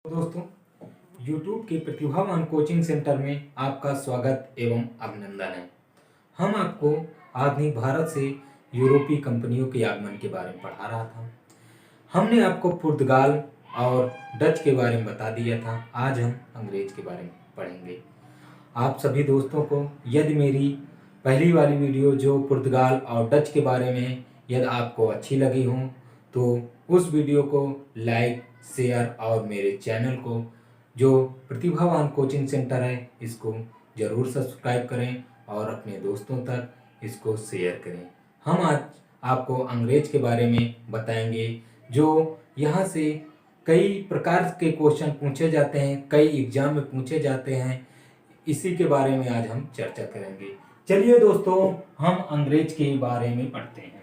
दोस्तों, YouTube के प्रतिभावान कोचिंग सेंटर में आपका स्वागत एवं अभिनंदन है। हम आपको आधुनिक भारत से यूरोपीय कंपनियों के आगमन के बारे में पढ़ा रहा था। हमने आपको पुर्तगाल और डच के बारे में बता दिया था। आज हम अंग्रेज के बारे में पढ़ेंगे। आप सभी दोस्तों को यदि मेरी पहली वाली वीडियो जो पुर्तगाल और डच के बारे में यदि आपको अच्छी लगी हो तो उस वीडियो को लाइक, शेयर और मेरे चैनल को जो प्रतिभावान कोचिंग सेंटर है इसको ज़रूर सब्सक्राइब करें और अपने दोस्तों तक इसको शेयर करें। हम आज आपको अंग्रेज के बारे में बताएंगे जो यहाँ से कई प्रकार के क्वेश्चन पूछे जाते हैं, कई एग्जाम में पूछे जाते हैं। इसी के बारे में आज हम चर्चा करेंगे। चलिए दोस्तों, हम अंग्रेज के बारे में पढ़ते हैं।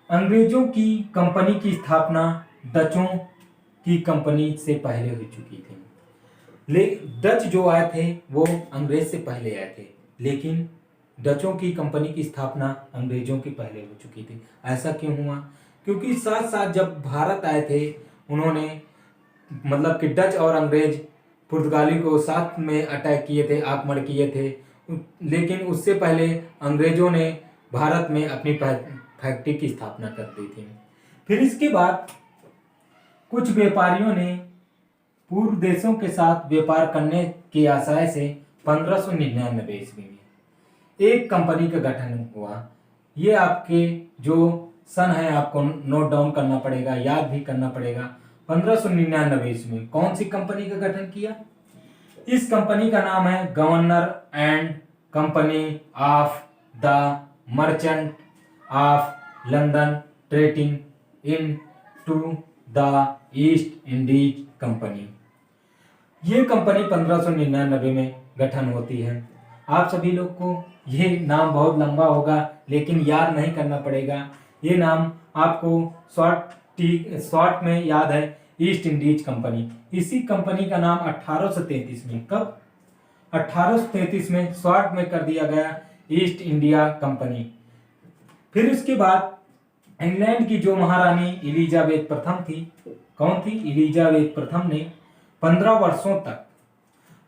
अंग्रेजों की कंपनी की स्थापना डचों की कंपनी से पहले हो चुकी थी। डच जो आए थे वो अंग्रेज से पहले आए थे, लेकिन डचों की कंपनी की स्थापना अंग्रेजों की पहले हो चुकी थी। ऐसा क्यों हुआ? क्योंकि साथ साथ जब भारत आए थे उन्होंने मतलब कि डच और अंग्रेज पुर्तगाली को साथ में अटैक किए थे, आक्रमण किए थे। लेकिन उससे पहले अंग्रेजों ने भारत में अपनी फैक्ट्री की स्थापना कर दी थी। फिर इसके बाद कुछ व्यापारियों ने पूर्व देशों के साथ व्यापार करने के आशय से 1599 ईस्वी में एक कंपनी का गठन हुआ। ये आपके जो सन है आपको नोट डाउन करना पड़ेगा, याद भी करना पड़ेगा। 1599 ईस्वी में कौन सी कंपनी का गठन किया? इस कंपनी का नाम है governor and company of the merchant of London trading into the East Indies company. ये कंपनी 1599 में गठन होती है। आप सभी लोग को ये नाम बहुत लंबा होगा लेकिन याद नहीं करना पड़ेगा। ये नाम आपको शॉर्ट में याद है, ईस्ट इंडीज कंपनी। इसी कंपनी का नाम 1833 में, कब? 1833 में शॉर्ट में कर दिया गया ईस्ट इंडिया कंपनी। फिर उसके बाद इंग्लैंड की जो महारानी एलिजाबेथ प्रथम थी, कौन थी? एलिजाबेथ प्रथम ने 15 वर्षों तक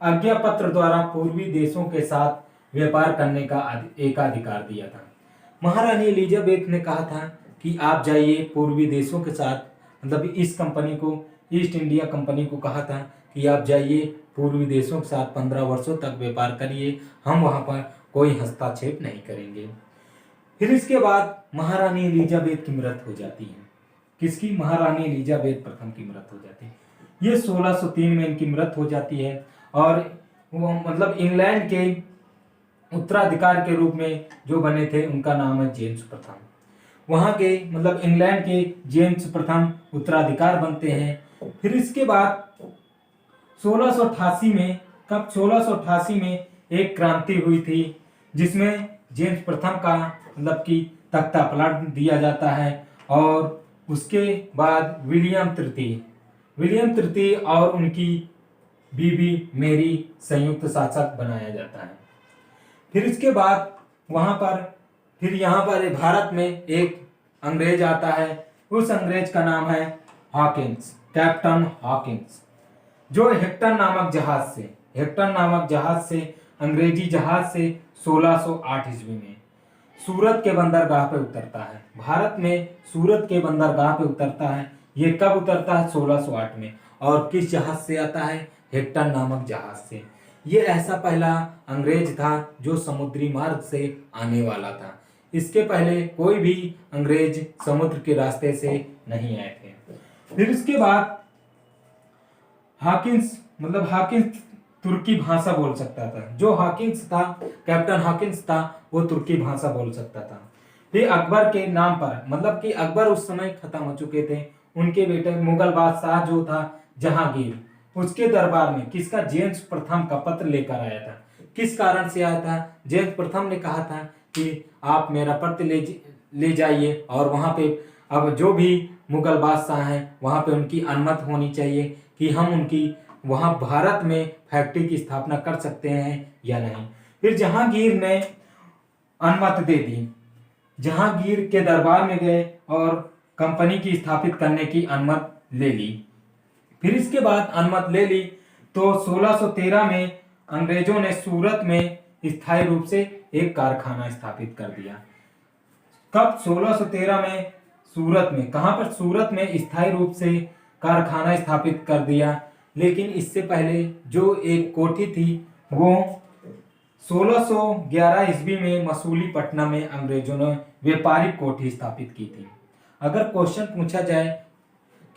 आज्ञा पत्र द्वारा पूर्वी देशों के साथ व्यापार करने का एकाधिकार दिया था। महारानी एलिजाबेथ ने कहा था कि आप जाइए पूर्वी देशों के साथ, मतलब इस कंपनी को, ईस्ट इंडिया कंपनी को कहा था कि आप जाइए पूर्वी देशों के साथ 15 वर्षों तक व्यापार करिए, हम वहां पर कोई हस्तक्षेप नहीं करेंगे। फिर इसके बाद महारानी एलिजाबेथ की मृत्यु हो जाती है। किसकी? महारानी एलिजाबेथ प्रथम की मृत्यु हो जाती है। ये 1603 में इनकी मृत्यु हो जाती है और वो मतलब इंग्लैंड के उत्तराधिकार के रूप में जो बने थे उनका नाम है जेम्स प्रथम। वहां के मतलब इंग्लैंड के जेम्स प्रथम उत्तराधिकार बनते हैं। फिर इसके बाद 1688 में, कब? 1688 में एक क्रांति हुई थी जिसमें जेम्स प्रथम का मतलब कि तख्ता पलट दिया जाता है और उसके बाद विलियम तृतीय और उनकी बीबी मेरी संयुक्त शासक बनाया जाता है। फिर इसके बाद फिर यहाँ पर भारत में एक अंग्रेज आता है। उस अंग्रेज का नाम है हॉकिंस, कैप्टन हॉकिंस, जो हेक्टर नामक जहाज से अंग्रेजी जहाज से 1608 ईस्वी में सूरत के बंदरगाह पे उतरता है। भारत में सूरत के बंदरगाह पे उतरता है। ये कब उतरता है? 1608 में। और किस जहाज से आता है? हेक्टर नामक जहाज से। ये ऐसा पहला अंग्रेज था जो समुद्री मार्ग से आने वाला था। इसके पहले कोई भी अंग्रेज समुद्र के रास्ते से नहीं आए थे। फिर इसके बाद हॉकिंस तुर्की भाषा बोल सकता था। जो हॉकिंस था, कैप्टन हॉकिंस था, वो तुर्की भाषा बोल सकता था। फिर अकबर के नाम पर, मतलब कि अकबर उस समय खत्म हो चुके थे, उनके बेटे मुगल बादशाह जो था जहांगीर, उसके दरबार में किसका? जेम्स प्रथम का पत्र लेकर आया था। किस कारण से आया था? जेम्स प्रथम ने कहा था कि आप मेरा पत्र ले जाइए और वहां पे अब जो भी मुगल बादशाह हैं वहां पे उनकी अनुमति होनी चाहिए कि हम उनकी वहां भारत में फैक्ट्री की स्थापना कर सकते हैं या नहीं। फिर जहांगीर ने अनुमति दे दी। जहांगीर के दरबार में गए और कंपनी की स्थापित करने की अनुमति ले ली। फिर इसके बाद अनुमति ले ली तो 1613 में अंग्रेजों ने सूरत में स्थायी रूप से एक कारखाना स्थापित कर दिया। कब? 1613 में सूरत में। कहां पर? सूरत में स्थायी रूप से कारखाना स्थापित कर दिया। लेकिन इससे पहले जो एक कोठी थी वो 1611 ईस्वी में मसूलीपट्टनम में अंग्रेजों ने व्यापारिक कोठी स्थापित की थी। अगर क्वेश्चन पूछा जाए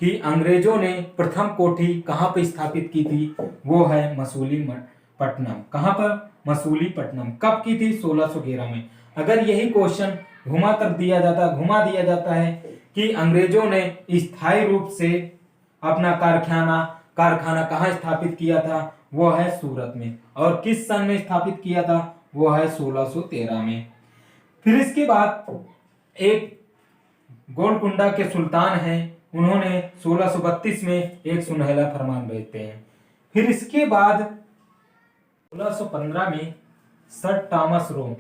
कि अंग्रेजों ने प्रथम कोठी कहां पर स्थापित की थी, वो है मसूलीपट्टनम। कहां पर? मसूलीपट्टनम। कब की थी? 1611 में। अगर यही क्वेश्चन घुमा दिया जाता है कि अंग्रेजों ने स्थायी रूप से अपना कारखाना कहां स्थापित किया था, वो है सूरत में। और किस सन में स्थापित किया था? वो है 1613 में। फिर इसके बाद एक गोलकुंडा के सुल्तान हैं, उन्होंने 1632 में एक सुनहला फरमान भेजते हैं। फिर इसके बाद 1615 में सर टॉमस रो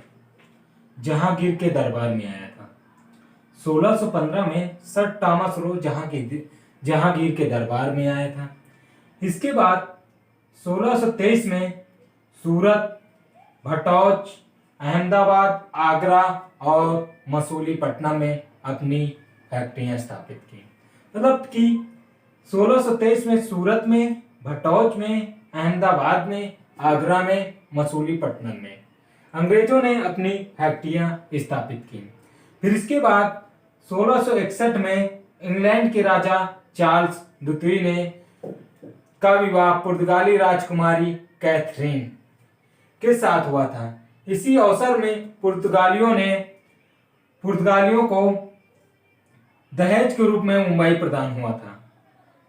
जहांगीर के दरबार में आया था। 1615 में सर टॉमस रो जहांगीर के दरबार में आया था। इसके बाद 1623 में सूरत, भटौच, अहमदाबाद, आगरा और मसूलीपट्टनम में अपनी फैक्ट्रियां स्थापित की। मतलब कि 1623 में सूरत में, भटौच में, अहमदाबाद में, आगरा में, मसूलीपट्टनम में अंग्रेजों ने अपनी फैक्ट्रियां स्थापित की। फिर इसके बाद 1661 में इंग्लैंड के राजा चार्ल्स द्वितीय ने का विवाह पुर्तगाली राजकुमारी कैथरीन के साथ हुआ था। इसी अवसर में पुर्तगालियों को दहेज के रूप में मुंबई प्रदान हुआ था।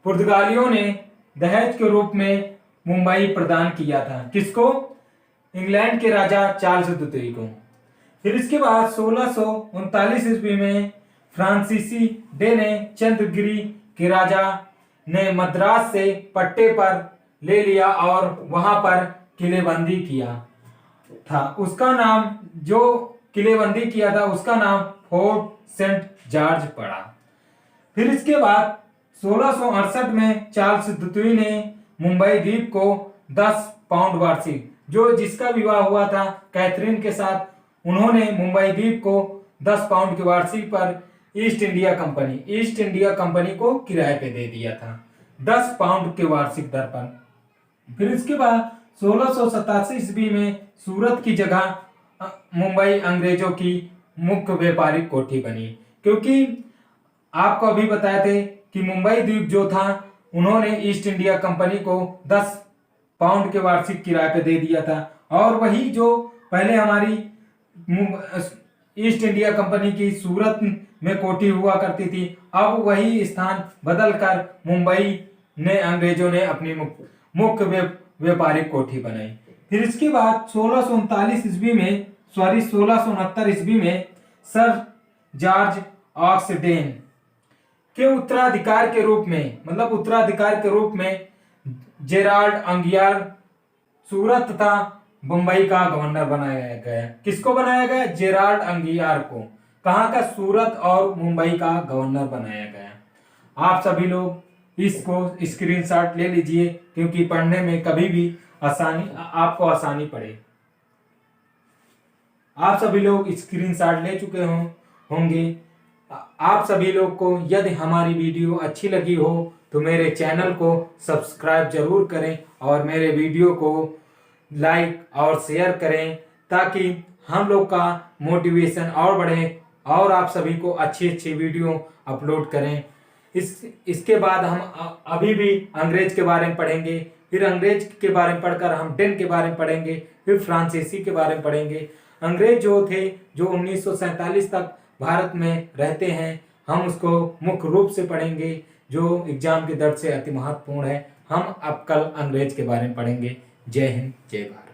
पुर्तगालियों ने दहेज के रूप में मुंबई प्रदान किया था। किसको? इंग्लैंड के राजा चार्ल्स द्वितीय को। फिर इसके बाद 1639 ईस्वी में फ्रांसीसी डे ने चंद्रगिरी के राजा ने मद्रास से पट्टे पर ले लिया और वहां पर किलेबंदी किया था। उसका नाम, जो किलेबंदी किया था उसका नाम फोर्ट सेंट जॉर्ज पड़ा। फिर इसके बाद 1668 में चार्ल्स द्वितीय ने मुंबई द्वीप को 10 पाउंड वार्षिक, जो जिसका विवाह हुआ था कैथरीन के साथ, उन्होंने मुंबई द्वीप को 10 पाउंड की वार्षिक पर ईस्ट इंडिया कंपनी को किराए पे दे दिया था 10 पाउंड के वार्षिक दर पर। फिर इसके बाद 1687 ईस्वी में सूरत की जगह मुंबई अंग्रेजों की मुख्य व्यापारिक कोठी बनी, क्योंकि आपको अभी बताए थे कि मुंबई द्वीप जो था उन्होंने ईस्ट इंडिया कंपनी को 10 पाउंड के वार्षिक किराए पे दे दिया था। और वही जो पहले हमारी ईस्ट इंडिया कंपनी की सूरत में कोठी हुआ करती थी, अब वही स्थान बदलकर मुंबई ने अंग्रेजों ने अपनी मुख्य व्यापारिक कोठी बनाई। फिर इसके बाद 1639 ईस्वी में सर जॉर्ज ऑक्सडेन के उत्तराधिकार के रूप में जेराल्ड अंगियार सूरत तथा मुंबई का गवर्नर बनाया गया। किसको बनाया गया? जेराल्ड अंगियार को। कहां का? सूरत और मुंबई का गवर्नर बनाया गया। आप सभी लोग इसको स्क्रीनशॉट ले लीजिए, क्योंकि पढ़ने में कभी भी आपको आसानी पड़े। आप सभी लोग स्क्रीनशॉट ले चुके होंगे। आप सभी लोग को यदि हमारी वीडियो अच्छी लगी हो तो मेरे चैनल को सब्सक्राइब जरूर करें और मेरे वीडियो को लाइक और शेयर करें, ताकि हम लोग का मोटिवेशन और बढ़े और आप सभी को अच्छी वीडियो अपलोड करें। इसके बाद हम अभी भी अंग्रेज के बारे में पढ़ेंगे, फिर अंग्रेज के बारे में पढ़कर हम डेन के बारे में पढ़ेंगे, फिर फ्रांसीसी के बारे में पढ़ेंगे। अंग्रेज जो थे, जो 1947 तक भारत में रहते हैं, हम उसको मुख्य रूप से पढ़ेंगे, जो एग्जाम के दर्द से अति महत्वपूर्ण है। हम अब कल अंग्रेज के बारे में पढ़ेंगे। जय हिंद, जय भारत।